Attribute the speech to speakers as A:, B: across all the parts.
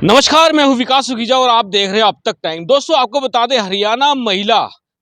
A: नमस्कार, मैं हूं विकास सुखीजा और आप देख रहे हैं अब तक टाइम। दोस्तों, आपको बता दें, हरियाणा महिला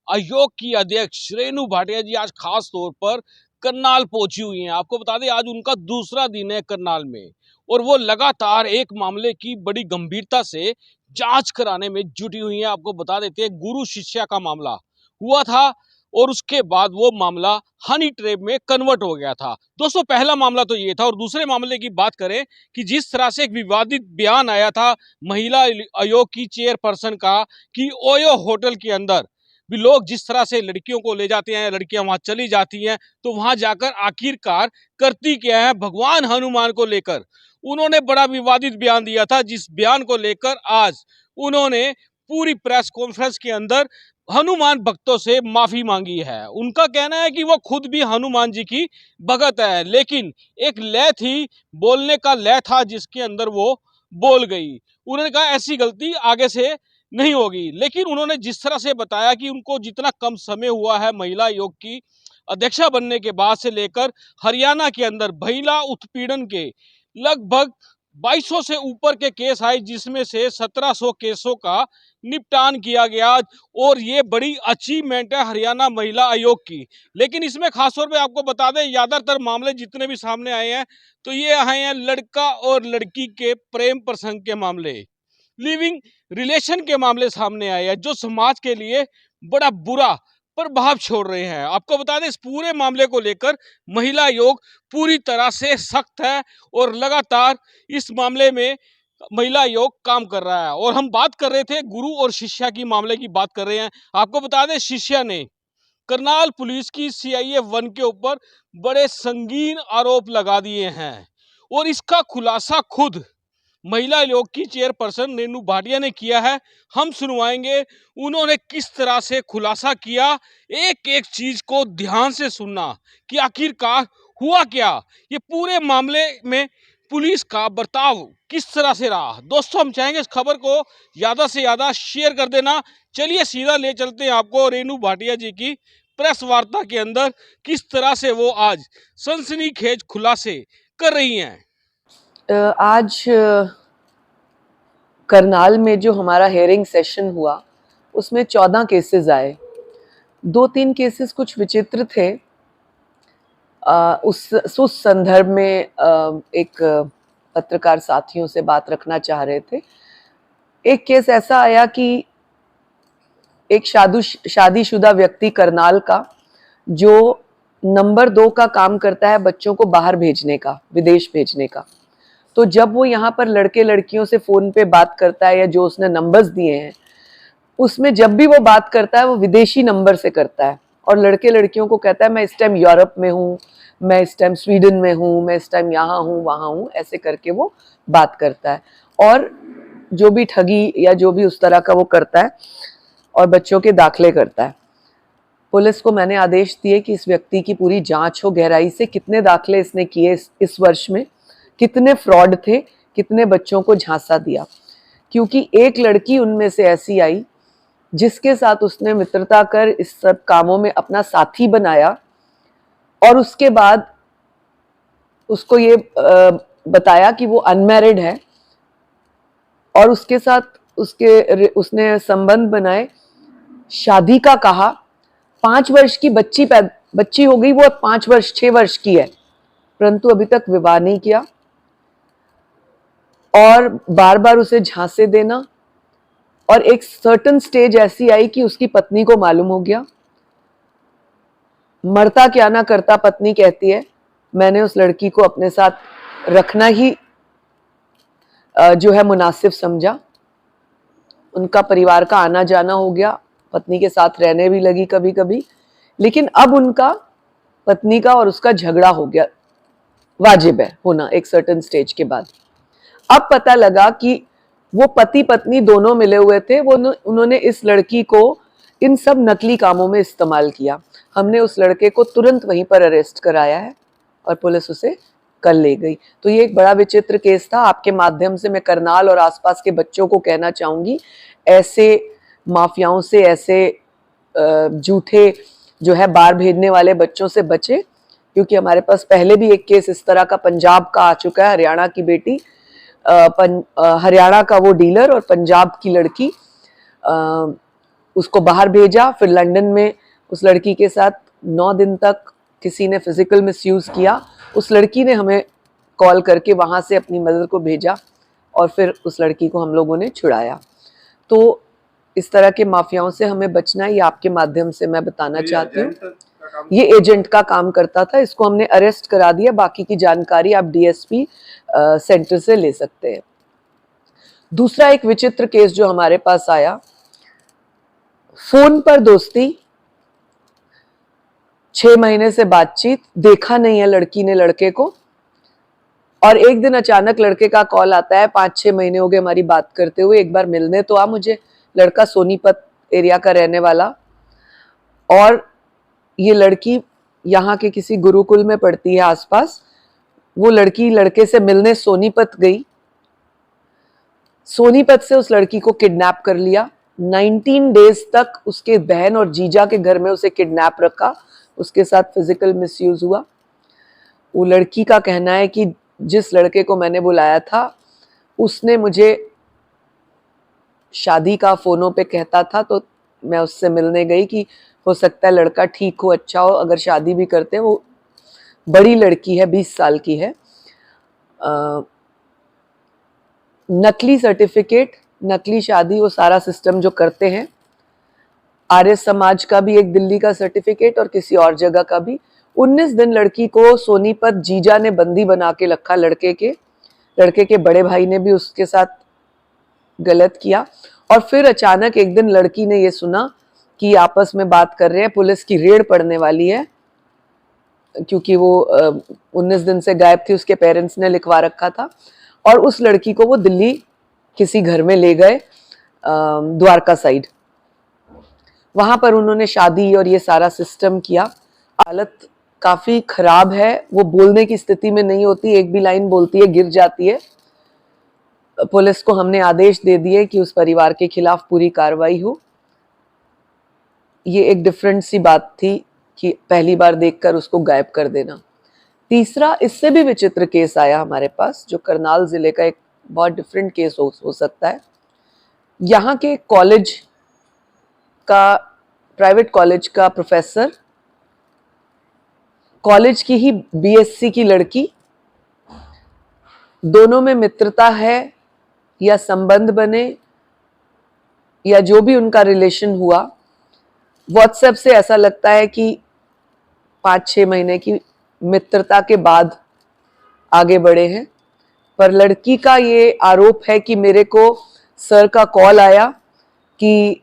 A: आयोग की अध्यक्ष रेणु भाटिया जी आज खास तौर पर करनाल पहुंची हुई हैं। आपको बता दें, आज उनका दूसरा दिन है करनाल में और वो लगातार एक मामले की बड़ी गंभीरता से जांच कराने में जुटी हुई हैं। आपको बता देते हैं, गुरु शिष्या का मामला हुआ था और उसके बाद वो मामला हनी ट्रैप में कन्वर्ट हो गया था। दोस्तों, पहला मामला तो ये था और दूसरे मामले की बात करें कि जिस तरह से एक विवादित बयान आया था महिला आयोग की चेयरपर्सन का कि ओयो होटल के अंदर भी लोग जिस तरह से लड़कियों को ले जाते हैं, लड़कियां वहां चली जाती हैं, तो वहां जाकर आखिरकार करती क्या है भगवान हनुमान को लेकर उन्होंने बड़ा विवादित बयान दिया था। जिस बयान को लेकर आज उन्होंने पूरी प्रेस कॉन्फ्रेंस के अंदर हनुमान भक्तों से माफी मांगी है। उनका कहना है कि वो खुद भी हनुमान जी की भगत है, लेकिन एक लय थी, बोलने का लय था जिसके अंदर वो बोल गई। उन्होंने कहा ऐसी गलती आगे से नहीं होगी। लेकिन उन्होंने जिस तरह से बताया कि उनको जितना कम समय हुआ है महिला आयोग की अध्यक्षा बनने के बाद से लेकर हरियाणा के अंदर महिला उत्पीड़न के लगभग 2200 से ऊपर के केस आए, जिसमें से 1700 केसों का निपटान किया गया और ये बड़ी अचीवमेंट है हरियाणा महिला आयोग की। लेकिन इसमें खासतौर पे आपको बता दें, ज्यादातर मामले जितने भी सामने आए हैं तो ये आए हैं लड़का और लड़की के प्रेम प्रसंग के मामले, लिविंग रिलेशन के मामले सामने आए हैं, जो समाज के लिए बड़ा बुरा प्रभाव छोड़ रहे हैं। आपको बता दें, इस पूरे मामले को लेकर महिला आयोग पूरी तरह से सख्त है और लगातार इस मामले में महिला आयोग काम कर रहा है। और हम बात कर रहे थे गुरु और शिष्या की मामले की बात कर रहे हैं। आपको बता दें, शिष्या ने करनाल पुलिस की सीआईए 1 के ऊपर बड़े संगीन आरोप लगा दिए हैं और इसका खुलासा खुद महिला आयोग की चेयरपर्सन रेणु भाटिया ने किया है। हम सुनवाएंगे उन्होंने किस तरह से खुलासा किया, एक एक चीज को ध्यान से सुनना कि आखिरकार हुआ क्या, ये पूरे मामले में पुलिस का बर्ताव किस तरह से रहा। दोस्तों, हम चाहेंगे इस खबर को ज्यादा से ज्यादा शेयर कर देना। चलिए सीधा ले चलते हैं आपको रेणु भाटिया जी की प्रेस वार्ता के अंदर, किस तरह से वो आज सनसनीखेज खुलासे कर रही हैं।
B: आज करनाल में जो हमारा हेयरिंग सेशन हुआ उसमें 14 केसेस आए। 2-3 केसेस कुछ विचित्र थे। उस संदर्भ में एक पत्रकार साथियों से बात रखना चाह रहे थे। एक केस ऐसा आया कि एक शादीशुदा व्यक्ति करनाल का, जो नंबर 2 का काम करता है बच्चों को बाहर भेजने का, विदेश भेजने का। तो जब वो यहाँ पर लड़के लड़कियों से फोन पे बात करता है या जो उसने नंबर्स दिए हैं, उसमें जब भी वो बात करता है वो विदेशी नंबर से करता है और लड़के लड़कियों को कहता है मैं इस टाइम यूरोप में हूँ, मैं इस टाइम स्वीडन में हूँ, मैं इस टाइम यहाँ हूँ वहाँ हूँ, ऐसे करके वो बात करता है और जो भी ठगी या जो भी उस तरह का वो करता है और बच्चों के दाखिले करता है। पुलिस को मैंने आदेश दिए कि इस व्यक्ति की पूरी जांच हो गहराई से, कितने दाखिले इसने किए इस वर्ष में, कितने फ्रॉड थे, कितने बच्चों को झांसा दिया। क्योंकि एक लड़की उनमें से ऐसी आई जिसके साथ उसने मित्रता कर इस सब कामों में अपना साथी बनाया और उसके बाद उसको ये बताया कि वो अनमैरिड है और उसके साथ उसने संबंध बनाए, शादी का कहा। 5 वर्ष की बच्ची हो गई, वो 6 वर्ष की है, परंतु अभी तक विवाह नहीं किया और बार बार उसे झांसे देना। और एक सर्टेन स्टेज ऐसी आई कि उसकी पत्नी को मालूम हो गया। मरता क्या ना करता, पत्नी कहती है मैंने उस लड़की को अपने साथ रखना ही जो है मुनासिब समझा। उनका परिवार का आना जाना हो गया, पत्नी के साथ रहने भी लगी कभी कभी, लेकिन अब उनका पत्नी का और उसका झगड़ा हो गया, वाजिब है होना एक सर्टेन स्टेज के बाद। अब पता लगा कि वो पति पत्नी दोनों मिले हुए थे, उन्होंने इस लड़की को इन सब नकली कामों में इस्तेमाल किया। हमने उस लड़के को तुरंत वहीं पर अरेस्ट कराया है और पुलिस उसे कल ले गई। तो ये एक बड़ा विचित्र केस था। आपके माध्यम से मैं करनाल और आसपास के बच्चों को कहना चाहूंगी, ऐसे माफियाओं से, ऐसे झूठे जो है बाहर भेजने वाले बच्चों से बचे। क्योंकि हमारे पास पहले भी एक केस इस तरह का पंजाब का आ चुका है, हरियाणा की बेटी हरियाणा का वो डीलर और पंजाब की लड़की, उसको बाहर भेजा। फिर लंदन में उस लड़की के साथ 9 दिन तक किसी ने फिजिकल मिसयूज किया। उस लड़की ने हमें कॉल करके वहां से अपनी मदर को भेजा और फिर उस लड़की को हम लोगों ने छुड़ाया। तो इस तरह के माफियाओं से हमें बचना है, ये आपके माध्यम से मैं बताना चाहती हूँ। ये एजेंट का काम करता था, इसको हमने अरेस्ट करा दिया। बाकी की जानकारी आप डीएसपी सेंटर से ले सकते हैं। दूसरा एक विचित्र केस जो हमारे पास आया, फोन पर दोस्ती, 6 महीने से बातचीत, देखा नहीं है लड़की ने लड़के को, और एक दिन अचानक लड़के का कॉल आता है, 5-6 महीने हो गए हमारी बात करते हुए, एक बार मिलने तो आ मुझे। लड़का सोनीपत एरिया का रहने वाला, और ये लड़की यहाँ के किसी गुरुकुल में पढ़ती है आसपास। वो लड़की लड़के से मिलने सोनीपत गई, सोनीपत से उस लड़की को किडनैप कर लिया। 19 डेज तक उसके बहन और जीजा के घर में उसे किडनैप रखा, उसके साथ फिजिकल मिसयूज हुआ। वो लड़की का कहना है कि जिस लड़के को मैंने बुलाया था उसने मुझे शादी का फोनों पे कहता था, तो मैं उससे मिलने गई कि हो सकता है लड़का ठीक हो, अच्छा हो, अगर शादी भी करते हैं। वो बड़ी लड़की है, 20 साल की है। नकली सर्टिफिकेट, नकली शादी, वो सारा सिस्टम जो करते हैं। आर्य समाज का भी एक दिल्ली का सर्टिफिकेट और किसी और जगह का भी। 19 दिन लड़की को सोनीपत जीजा ने बंदी बना के रखा। लड़के के बड़े भाई ने भी उसके साथ गलत किया। और फिर अचानक एक दिन लड़की ने ये सुना कि आपस में बात कर रहे हैं, पुलिस की रेड पड़ने वाली है, क्योंकि वो 19 दिन से गायब थी, उसके पेरेंट्स ने लिखवा रखा था। और उस लड़की को वो दिल्ली किसी घर में ले गए, द्वारका साइड। वहां पर उन्होंने शादी और ये सारा सिस्टम किया। हालत काफी खराब है, वो बोलने की स्थिति में नहीं होती, एक भी लाइन बोलती है गिर जाती है। पुलिस को हमने आदेश दे दिए कि उस परिवार के खिलाफ पूरी कार्रवाई हो। ये एक डिफरेंट सी बात थी कि पहली बार देखकर उसको गायब कर देना। तीसरा, इससे भी विचित्र केस आया हमारे पास, जो करनाल जिले का एक बहुत डिफरेंट केस हो सकता है। यहाँ के कॉलेज का, प्राइवेट कॉलेज का प्रोफेसर, कॉलेज की ही बीएससी की लड़की, दोनों में मित्रता है या संबंध बने या जो भी उनका रिलेशन हुआ, व्हाट्सएप से ऐसा लगता है कि 5-6 महीने की मित्रता के बाद आगे बढ़े हैं। पर लड़की का ये आरोप है कि मेरे को सर का कॉल आया कि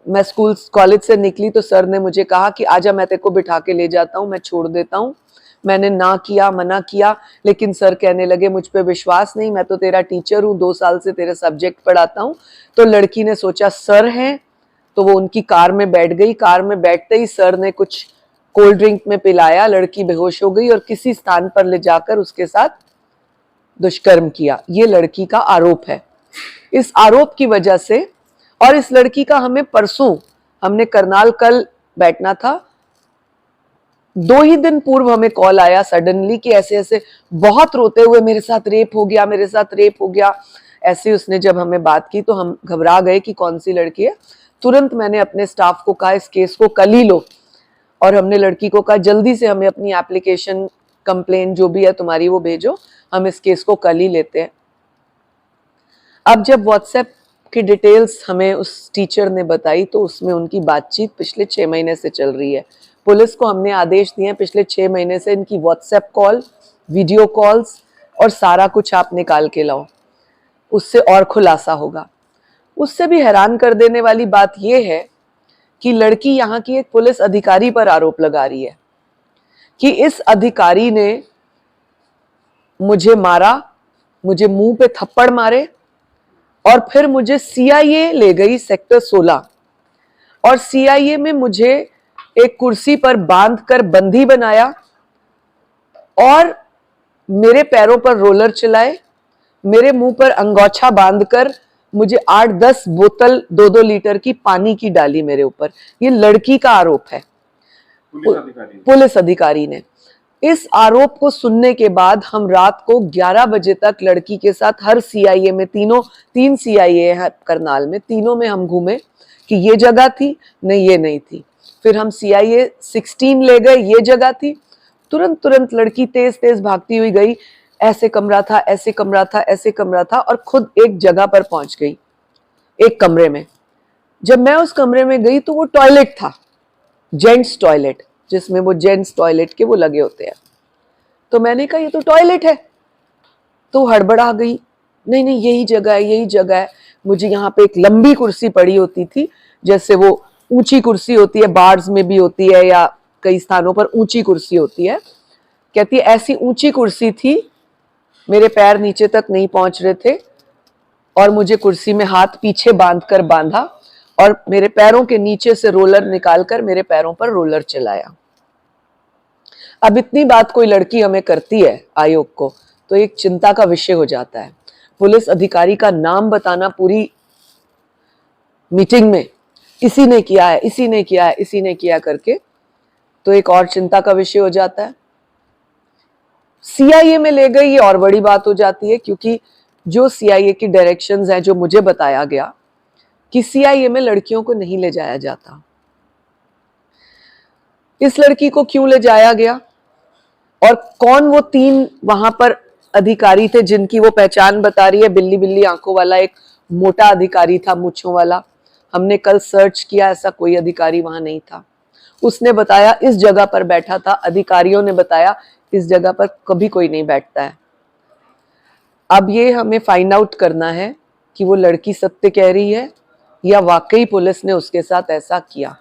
B: मैं स्कूल कॉलेज से निकली तो सर ने मुझे कहा कि आजा मैं तेरे को बिठा के ले जाता हूँ, मैं छोड़ देता हूँ। मैंने ना किया, मना किया, लेकिन सर कहने लगे मुझ पे विश्वास नहीं, मैं तो तेरा टीचर हूँ, 2 साल से तेरे सब्जेक्ट पढ़ाता हूँ। तो लड़की ने सोचा सर हैं, तो वो उनकी कार में बैठ गई। कार में बैठते ही सर ने कुछ कोल्ड ड्रिंक में पिलाया, लड़की बेहोश हो गई और किसी स्थान पर ले जाकर उसके साथ दुष्कर्म किया। ये लड़की का आरोप है। इस आरोप की वजह से, और इस लड़की का हमें परसों, हमने करनाल कल बैठना था, 2 ही दिन पूर्व हमें कॉल आया सडनली कि ऐसे ऐसे, बहुत रोते हुए, मेरे साथ रेप हो गया, मेरे साथ रेप हो गया। ऐसे उसने जब हमें बात की तो हम घबरा गए कि कौन सी लड़की है। तुरंत मैंने अपने स्टाफ को कहा इस केस को कल ही लो, और हमने लड़की को कहा जल्दी से हमें अपनी एप्लीकेशन, कंप्लेन जो भी है तुम्हारी वो भेजो, हम इस केस को कल ही लेते हैं। अब जब व्हाट्सएप की डिटेल्स हमें उस टीचर ने बताई तो उसमें उनकी बातचीत पिछले 6 महीने से चल रही है। पुलिस को हमने आदेश दिए पिछले 6 महीने से इनकी व्हाट्सएप कॉल, वीडियो कॉल्स और सारा कुछ आप निकाल के लाओ, उससे और खुलासा होगा। उससे भी हैरान कर देने वाली बात यह है कि लड़की यहाँ की एक पुलिस अधिकारी पर आरोप लगा रही है कि इस अधिकारी ने मुझे मारा, मुझे मुंह पे थप्पड़ मारे और फिर मुझे सीआईए ले गई सेक्टर 16, और सीआईए में मुझे एक कुर्सी पर बांधकर बंदी बनाया और मेरे पैरों पर रोलर चलाए, मेरे मुंह पर अंगोछा बांधकर मुझे 8-10 बोतल 2-2 लीटर की पानी की डाली मेरे ऊपर। ये लड़की का आरोप है, पुलिस अधिकारी ने। इस आरोप को सुनने के बाद हम रात को 11 बजे तक लड़की के साथ हर सीआईए में, तीन सीआईए है करनाल में, तीनों में हम घूमे कि ये जगह थी, नहीं ये नहीं थी। फिर हम सीआईए 16 ले गए, ये जगह थी। तुरंत लड़की तेज तेज भागती हुई गई, ऐसे कमरा था, ऐसे कमरा था, ऐसे कमरा था, और खुद एक जगह पर पहुंच गई, एक कमरे में। जब मैं उस कमरे में गई तो वो टॉयलेट था, जेंट्स टॉयलेट, जिसमें वो जेंट्स टॉयलेट के वो लगे होते हैं। तो मैंने कहा ये तो टॉयलेट है। तो हड़बड़ा गई, नहीं नहीं यही जगह है, यही जगह है। मुझे यहाँ पे एक लंबी कुर्सी पड़ी होती थी, जैसे वो ऊंची कुर्सी होती है, बार्स में भी होती है या कई स्थानों पर ऊंची कुर्सी होती है। कहती है ऐसी ऊंची कुर्सी थी, मेरे पैर नीचे तक नहीं पहुंच रहे थे, और मुझे कुर्सी में हाथ पीछे बांधकर बांधा और मेरे पैरों के नीचे से रोलर निकालकर मेरे पैरों पर रोलर चलाया। अब इतनी बात कोई लड़की हमें करती है आयोग को, तो एक चिंता का विषय हो जाता है। पुलिस अधिकारी का नाम बताना पूरी मीटिंग में, इसी ने किया है, इसी ने किया है, इसी ने किया करके, तो एक और चिंता का विषय हो जाता है। सीआईए में ले गई, ये और बड़ी बात हो जाती है, क्योंकि जो सीआईए की डायरेक्शंस हैं, जो मुझे बताया गया कि सीआईए में लड़कियों को नहीं ले जाया जाता। इस लड़की को क्यों ले जाया गया और कौन वो 3 वहां पर अधिकारी थे जिनकी वो पहचान बता रही है, बिल्ली बिल्ली आंखों वाला एक मोटा अधिकारी था, मूंछों वाला। हमने कल सर्च किया, ऐसा कोई अधिकारी वहां नहीं था। उसने बताया इस जगह पर बैठा था, अधिकारियों ने बताया इस जगह पर कभी कोई नहीं बैठता है। अब ये हमें फाइंड आउट करना है कि वो लड़की सत्य कह रही है या वाकई पुलिस ने उसके साथ ऐसा किया।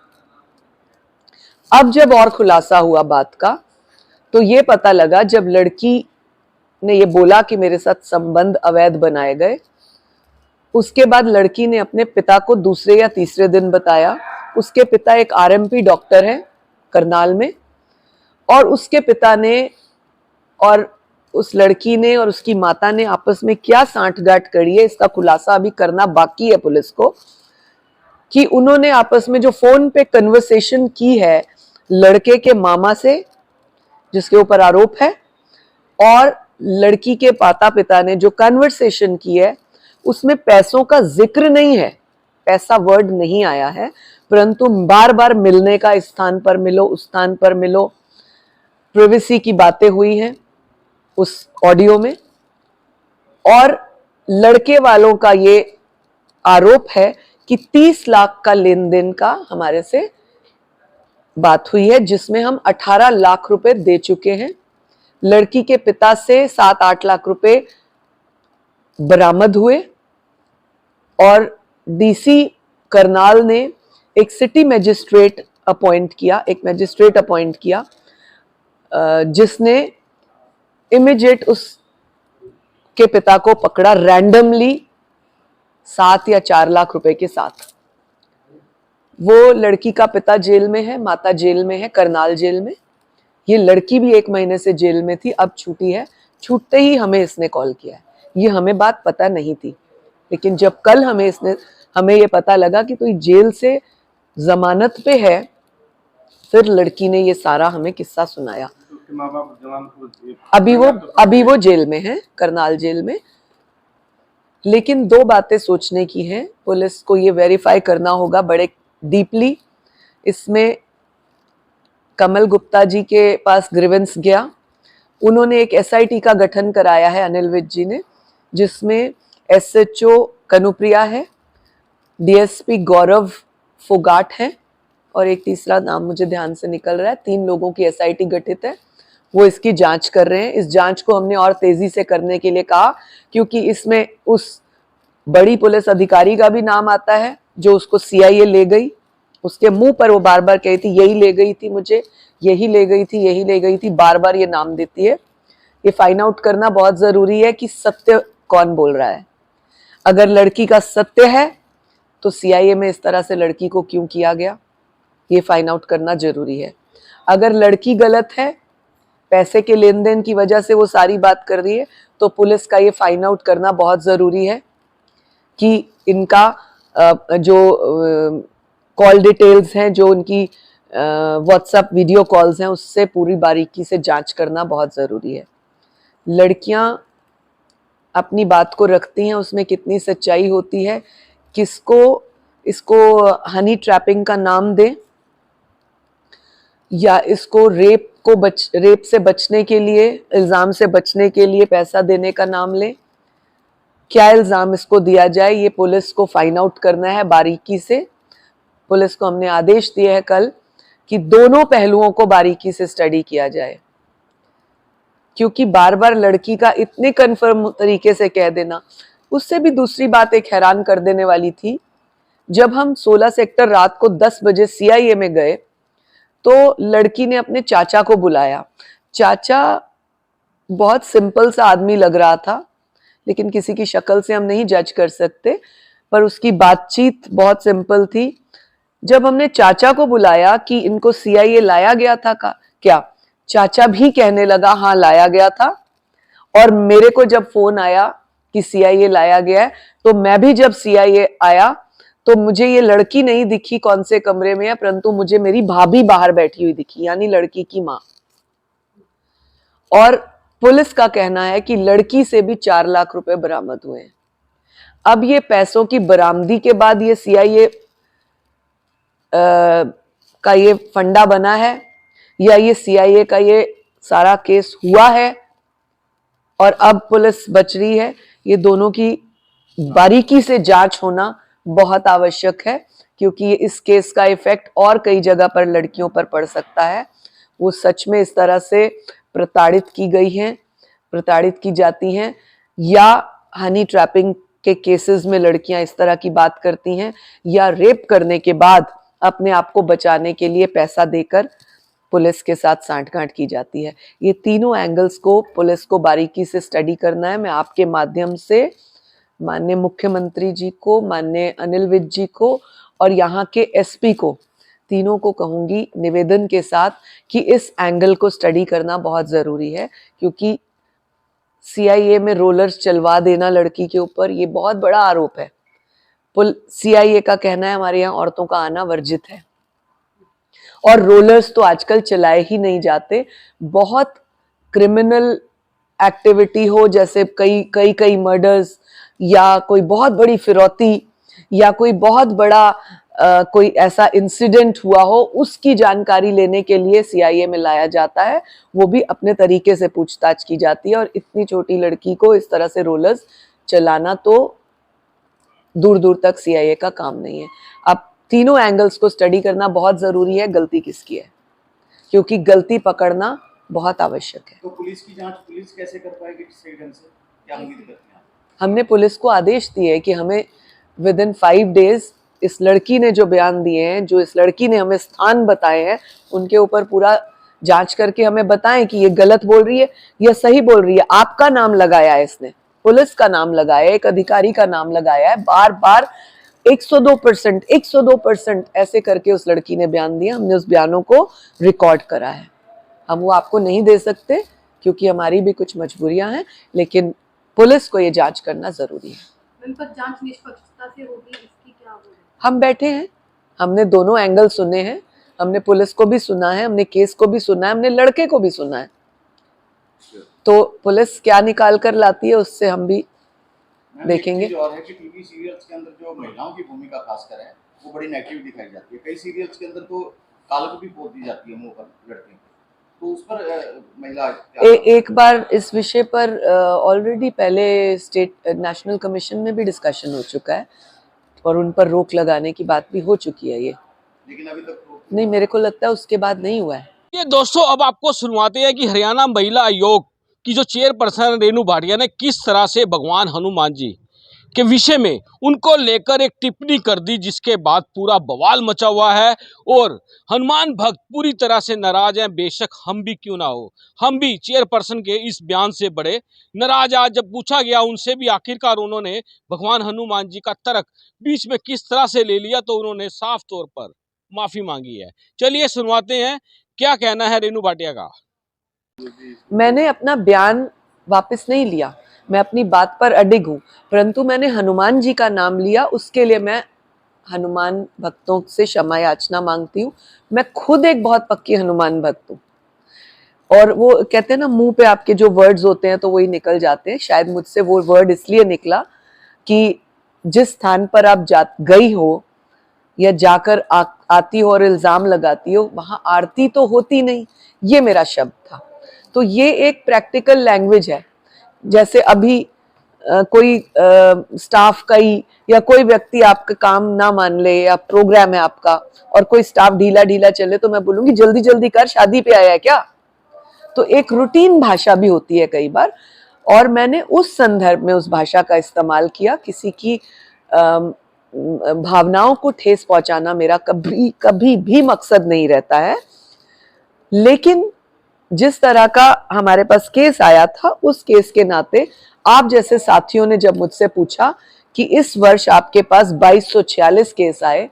B: अब जब और खुलासा हुआ बात का, तो ये पता लगा, जब लड़की ने ये बोला कि मेरे साथ संबंध अवैध बनाए गए, उसके बाद लड़की ने अपने पिता को दूसरे या तीसरे दिन बताया। उसके पिता एक आरएमपी डॉक्टर है करनाल में, और उसके पिता ने और उस लड़की ने और उसकी माता ने आपस में क्या सांठगांठ करी है, इसका खुलासा अभी करना बाकी है पुलिस को, कि उन्होंने आपस में जो फोन पे कन्वर्सेशन की है लड़के के मामा से, जिसके ऊपर आरोप है, और लड़की के माता पिता ने जो कन्वर्सेशन की है, उसमें पैसों का जिक्र नहीं है, पैसा वर्ड नहीं आया है, परंतु बार बार मिलने का, इस स्थान पर मिलो, उस स्थान पर मिलो, प्रिवेसी की बातें हुई हैं उस ऑडियो में। और लड़के वालों का ये आरोप है कि 30 लाख का लेन देन का हमारे से बात हुई है, जिसमें हम 18 लाख रुपए दे चुके हैं। लड़की के पिता से 7-8 लाख रुपए बरामद हुए, और डीसी करनाल ने एक सिटी मैजिस्ट्रेट अपॉइंट किया, जिसने इमीडिएट उस के पिता को पकड़ा रैंडमली 7 या 4 लाख रुपए के साथ। वो लड़की का पिता जेल में है, माता जेल में है, करनाल जेल में। ये लड़की भी 1 महीने से जेल में थी, अब छूटी है। छूटते ही हमें इसने कॉल किया है। ये हमें बात पता नहीं थी, लेकिन जब कल हमें ये पता लगा कि तो ये जेल से जमानत पे है, फिर लड़की ने ये सारा हमें किस्सा सुनाया। अभी वो जेल में है, करनाल जेल में। लेकिन 2 बातें सोचने की हैं, पुलिस को ये वेरीफाई करना होगा बड़े डीपली। इसमें कमल गुप्ता जी के पास ग्रीवेंस गया, उन्होंने एक एसआईटी का गठन कराया है अनिल विज जी ने, जिसमें एसएचओ कनुप्रिया है, डीएसपी गौरव फोगाट है, और एक तीसरा नाम मुझे ध्यान से निकल रहा है। 3 लोगों की एसआईटी गठित है, वो इसकी जांच कर रहे हैं। इस जांच को हमने और तेजी से करने के लिए कहा, क्योंकि इसमें उस बड़ी पुलिस अधिकारी का भी नाम आता है जो उसको सीआईए ले गई। उसके मुंह पर वो बार बार कही थी यही ले गई थी मुझे, यही ले गई थी, यही ले गई थी, बार बार ये नाम देती है। ये फाइंड आउट करना बहुत जरूरी है कि सत्य कौन बोल रहा है। अगर लड़की का सत्य है तो सीआईए में इस तरह से लड़की को क्यों किया गया, ये फाइंड आउट करना जरूरी है। अगर लड़की गलत है, पैसे के लेन देन की वजह से वो सारी बात कर रही है, तो पुलिस का ये फाइंड आउट करना बहुत जरूरी है कि इनका जो कॉल डिटेल्स हैं, जो उनकी व्हाट्सएप वीडियो कॉल्स हैं, उससे पूरी बारीकी से जांच करना बहुत ज़रूरी है। लड़कियां अपनी बात को रखती हैं, उसमें कितनी सच्चाई होती है, किसको इसको हनी ट्रैपिंग का नाम दें या इसको रेप से बचने के लिए, इल्ज़ाम से बचने के लिए पैसा देने का नाम लें, क्या इल्ज़ाम इसको दिया जाए, ये पुलिस को फाइंड आउट करना है बारीकी से। पुलिस को हमने आदेश दिए है कल कि दोनों पहलुओं को बारीकी से स्टडी किया जाए, क्योंकि बार बार लड़की का इतने कन्फर्म तरीके से कह देना। उससे भी दूसरी बात एक हैरान कर देने वाली थी, जब हम 16 सेक्टर रात को 10 बजे CIA में गए तो लड़की ने अपने चाचा को बुलाया। चाचा बहुत सिंपल सा आदमी लग रहा था, लेकिन किसी की शक्ल से हम नहीं जज कर सकते, पर उसकी बातचीत बहुत सिंपल थी। जब हमने चाचा को बुलाया कि इनको CIA लाया गया था क्या, चाचा भी कहने लगा हाँ लाया गया था। और मेरे को जब फोन आया कि CIA लाया गया है, तो मैं भी जब CIA आया तो मुझे ये लड़की नहीं दिखी कौन से कमरे में है, परंतु मुझे मेरी भाभी बाहर बैठी हुई दिखी, यानी लड़की की माँ। और पुलिस का कहना है कि लड़की से भी 4 लाख रुपए बरामद हुए हैं। अब ये पैसों की बरामदी के बाद ये CIA का ये फंडा बना है या ये CIA का ये सारा केस हुआ है और अब पुलिस बच रही है, ये दोनों की बारीकी से जांच होना बहुत आवश्यक है, क्योंकि इस केस का इफेक्ट और कई जगह पर लड़कियों पर पड़ सकता है। वो सच में इस तरह से प्रताड़ित की गई हैं, प्रताड़ित की जाती हैं, या हनी ट्रैपिंग के केसेस में लड़कियां इस तरह की बात करती हैं, या रेप करने के बाद अपने आप को बचाने के लिए पैसा देकर पुलिस के साथ सांठगांठ की जाती है। ये तीनों एंगल्स को पुलिस को बारीकी से स्टडी करना है। मैं आपके माध्यम से माननीय मुख्यमंत्री जी को, माननीय अनिल विज जी को और यहाँ के SP को, तीनों को कहूंगी निवेदन के साथ कि इस एंगल को स्टडी करना बहुत जरूरी है, क्योंकि CIA में रोलर्स चलवा देना लड़की के ऊपर, ये बहुत बड़ा आरोप है। CIA का कहना है हमारे यहाँ औरतों का आना वर्जित है, और रोलर्स तो आजकल चलाए ही नहीं जाते। बहुत क्रिमिनल एक्टिविटी हो, जैसे कई मर्डर्स या कोई बहुत बड़ी फिरौती या कोई बहुत बड़ा कोई ऐसा इंसिडेंट हुआ हो, उसकी जानकारी लेने के लिए CIA में लाया जाता है। वो भी अपने तरीके से पूछताछ की जाती है, और इतनी छोटी लड़की को इस तरह से रोलर्स चलाना तो दूर दूर तक CIA का काम नहीं है। अब तीनों एंगल्स को स्टडी करना बहुत जरूरी है, गलती किसकी है, क्योंकि गलती पकड़ना बहुत आवश्यक है।
C: तो पुलिस की जांच पुलिस कैसे कर पाएगी सही ढंग से, क्या उम्मीद करते हैं?
B: हमने पुलिस को आदेश दिए कि हमें विदिन 5 डेज इस लड़की ने जो बयान दिए हैं, जो इस लड़की ने हमें स्थान बताए हैं, उनके ऊपर पूरा जांच करके हमें बताएं कि ये गलत बोल रही है या सही बोल रही है। आपका नाम लगाया है इसने, पुलिस का नाम लगाया है, एक अधिकारी का नाम लगाया है, बार बार 102% ऐसे करके उस लड़की ने बयान दिया। हमने उस बयानों को रिकॉर्ड करा है। हम वो आपको नहीं दे सकते क्योंकि हमारी भी कुछ मजबूरियां हैं, लेकिन पुलिस को ये जांच करना जरूरी है।
D: जांच निष्पक्षता से होगी, इसकी क्या होगी?
B: हम बैठे हैं, हमने दोनों एंगल सुने हैं, हमने पुलिस को भी सुना है, हमने केस को भी सुना है, हमने लड़के को भी सुना है। तो पुलिस क्या निकाल कर लाती है उससे हम भी देखेंगे।
C: और है कि टीवी सीरियल्स के अंदर जो महिलाओं की भूमिका खासकर है वो बड़ी नेगेटिव दिखाई जाती है। कई सीरियल्स के अंदर तो कालक भी पोत दी जाती है मुंह पर लड़के, तो उस पर महिला
B: एक बार इस विषय पर ऑलरेडी पहले स्टेट नेशनल कमीशन में भी डिस्कशन हो चुका है और उन पर रोक लगाने की बात भी हो चुकी है। ये
C: लेकिन अभी तक
B: नहीं, मेरे को लगता है उसके बाद नहीं हुआ है।
A: ये दोस्तों अब आपको सुनवाते हैं कि हरियाणा महिला आयोग की जो चेयरपर्सन रेनू भाटिया ने किस तरह से भगवान हनुमान जी के विषय में उनको लेकर एक टिप्पणी कर दी, जिसके बाद पूरा बवाल मचा हुआ है और हनुमान भक्त पूरी तरह से नाराज हैं। बेशक हम भी क्यों ना हो, हम भी चेयरपर्सन के इस बयान से बड़े नाराज। आज जब पूछा गया उनसे भी आखिरकार उन्होंने भगवान हनुमान जी का तर्क बीच में किस तरह से ले लिया, तो उन्होंने साफ तौर पर माफी मांगी है। चलिए सुनवाते हैं क्या कहना है रेनू भाटिया का।
B: मैंने अपना बयान वापस नहीं लिया, मैं अपनी बात पर अडिग हूँ, परंतु मैंने हनुमान जी का नाम लिया, उसके लिए मैं हनुमान भक्तों से क्षमा याचना मांगती हूँ। मैं खुद एक बहुत पक्की हनुमान भक्त हूँ, और वो कहते हैं ना, मुंह पे आपके जो वर्ड्स होते हैं तो वही निकल जाते हैं। शायद मुझसे वो वर्ड इसलिए निकला कि जिस स्थान पर आप गई हो या जाकर आती हो और इल्जाम लगाती हो, वहां आरती तो होती नहीं, ये मेरा शब्द था। तो ये एक प्रैक्टिकल लैंग्वेज है। जैसे अभी कोई स्टाफ का ही या कोई व्यक्ति आपका काम ना मान ले, या प्रोग्राम है आपका और कोई स्टाफ ढीला ढीला चले, तो मैं बोलूंगी जल्दी जल्दी कर, शादी पे आया है क्या। तो एक रूटीन भाषा भी होती है कई बार, और मैंने उस संदर्भ में उस भाषा का इस्तेमाल किया। किसी की भावनाओं को ठेस पहुंचाना मेरा कभी कभी भी मकसद नहीं रहता है। लेकिन जिस तरह का हमारे पास केस आया था, उस केस के नाते आप जैसे साथियों ने जब मुझसे पूछा कि इस वर्ष आपके पास 2246 केस आए,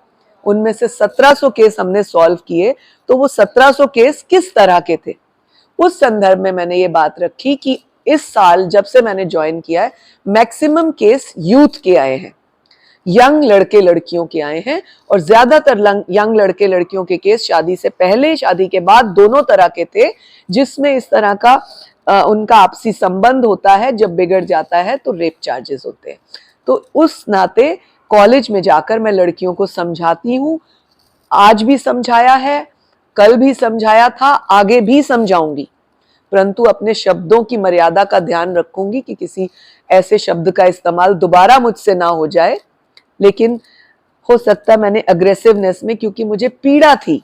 B: उनमें से 1700 केस हमने सॉल्व किए, तो वो 1700 केस किस तरह के थे, उस संदर्भ में मैंने ये बात रखी कि इस साल जब से मैंने ज्वाइन किया है, मैक्सिमम केस यूथ के आए हैं, यंग लड़के लड़कियों के आए हैं, और ज्यादातर यंग लड़के लड़कियों के केस शादी से पहले, शादी के बाद, दोनों तरह के थे, जिसमें इस तरह का उनका आपसी संबंध होता है। जब बिगड़ जाता है तो रेप चार्जेस होते हैं। तो उस नाते कॉलेज में जाकर मैं लड़कियों को समझाती हूँ, आज भी समझाया है, कल भी समझाया था, आगे भी समझाऊंगी, परंतु अपने शब्दों की मर्यादा का ध्यान रखूंगी कि किसी ऐसे शब्द का इस्तेमाल दोबारा मुझसे ना हो जाए। लेकिन हो सकता है मैंने अग्रेसिवनेस में, क्योंकि मुझे पीड़ा थी,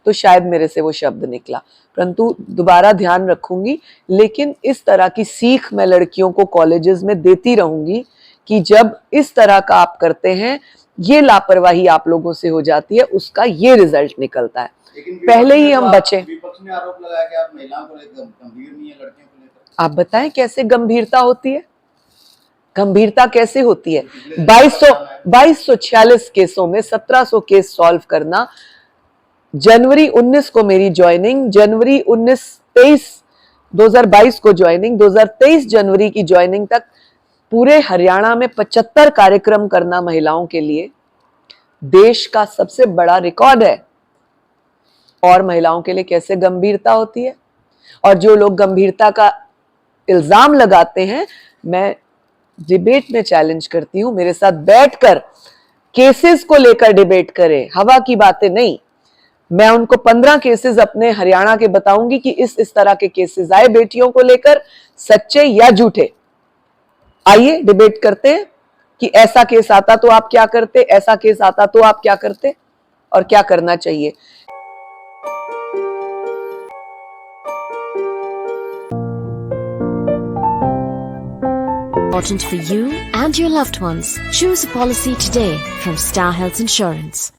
B: तो शायद मेरे से वो शब्द निकला, परंतु दोबारा ध्यान रखूंगी। लेकिन इस तरह की सीख मैं लड़कियों को कॉलेजेस में देती रहूंगी कि जब इस तरह का आप करते हैं, ये लापरवाही आप लोगों से हो जाती है, उसका ये रिजल्ट निकलता है। पहले ही हम बचे।
C: विपक्ष ने आरोप लगाया कि आप महिलाओं को लेकर गंभीर नहीं है, लड़कियों को लेकर।
B: आप बताएं कैसे गंभीरता होती है, गंभीरता कैसे होती है। 2246 केसों में 1700 केस सॉल्व करना। जनवरी 19 को मेरी ज्वाइनिंग, जनवरी 2022 को ज्वाइनिंग, 2023 जनवरी की ज्वाइनिंग तक पूरे हरियाणा में 75 कार्यक्रम करना महिलाओं के लिए देश का सबसे बड़ा रिकॉर्ड है। और महिलाओं के लिए कैसे गंभीरता होती है। और जो लोग गंभीरता का इल्जाम लगाते हैं, मैं डिबेट में चैलेंज करती हूं, मेरे साथ बैठकर केसेस को लेकर डिबेट करें, हवा की बातें नहीं। मैं उनको 15 केसेस अपने हरियाणा के बताऊंगी कि इस तरह के केसेस आए बेटियों को लेकर, सच्चे या झूठे। आइए डिबेट करते हैं कि ऐसा केस आता तो आप क्या करते, ऐसा केस आता तो आप क्या करते, और क्या करना चाहिए।
E: Important for you and your loved ones. Choose a policy today from Star Health Insurance.